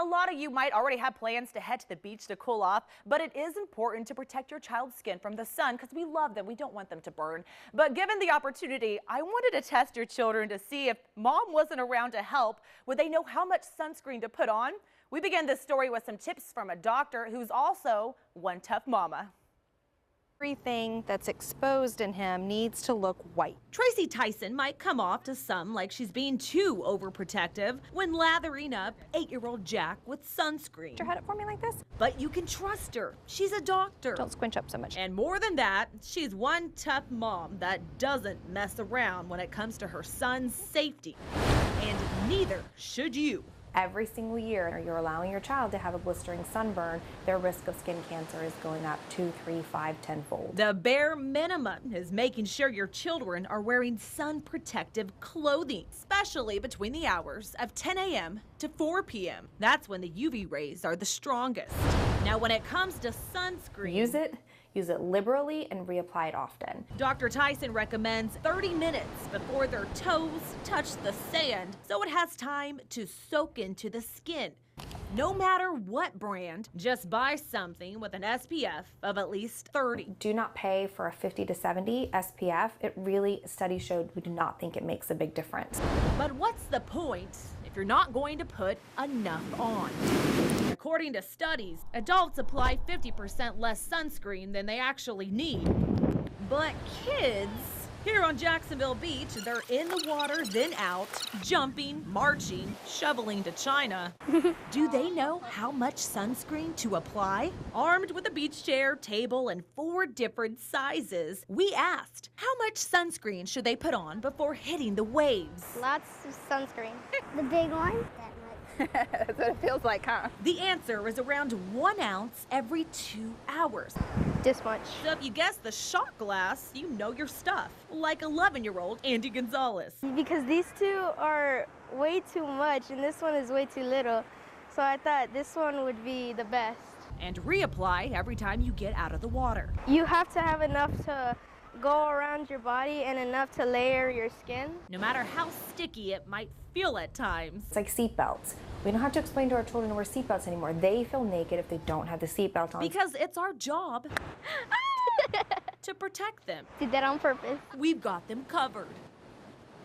A lot of you might already have plans to head to the beach to cool off, but it is important to protect your child's skin from the sun because we love them. We don't want them to burn. But given the opportunity, I wanted to test your children to see if mom wasn't around to help, would they know how much sunscreen to put on? We begin this story with some tips from a doctor who's also one tough mama. Everything that's exposed in him needs to look white. Tracy Tyson might come off to some like she's being too overprotective when lathering up 8-year-old Jack with sunscreen. Put your head up for me like this. But you can trust her. She's a doctor. Don't squinch up so much. And more than that, she's one tough mom that doesn't mess around when it comes to her son's safety. And neither should you. Every single year, you're allowing your child to have a blistering sunburn, their risk of skin cancer is going up 2, 3, 5, 10-fold. The bare minimum is making sure your children are wearing sun protective clothing, especially between the hours of 10 a.m. to 4 p.m. That's when the UV rays are the strongest. Now, when it comes to sunscreen, Use it liberally and reapply it often. Dr. Tyson recommends 30 minutes before their toes touch the sand so it has time to soak into the skin. No matter what brand, just buy something with an SPF of at least 30. Do not pay for a 50 to 70 SPF. It really, studies showed we do not think it makes a big difference. But what's the point if you're not going to put enough on? According to studies, adults apply 50% less sunscreen than they actually need. But kids, here on Jacksonville Beach, they're in the water, then out, jumping, marching, shoveling to China. Do they know how much sunscreen to apply? Armed with a beach chair, table, and 4 different sizes, we asked, how much sunscreen should they put on before hitting the waves? Lots of sunscreen. The big one? That much. That's what it feels like, huh? The answer is around 1 ounce every 2 hours. This much. So if you guess the shot glass, you know your stuff, like 11-year-old Andy Gonzalez. Because these two are way too much and this one is way too little. So I thought this one would be the best. And reapply every time you get out of the water. You have to have enough to go around your body and enough to layer your skin. No matter how sticky it might feel at times. It's like seatbelts. We don't have to explain to our children to wear seatbelts anymore. They feel naked if they don't have the seatbelt on. Because it's our job to protect them. Did that on purpose. We've got them covered.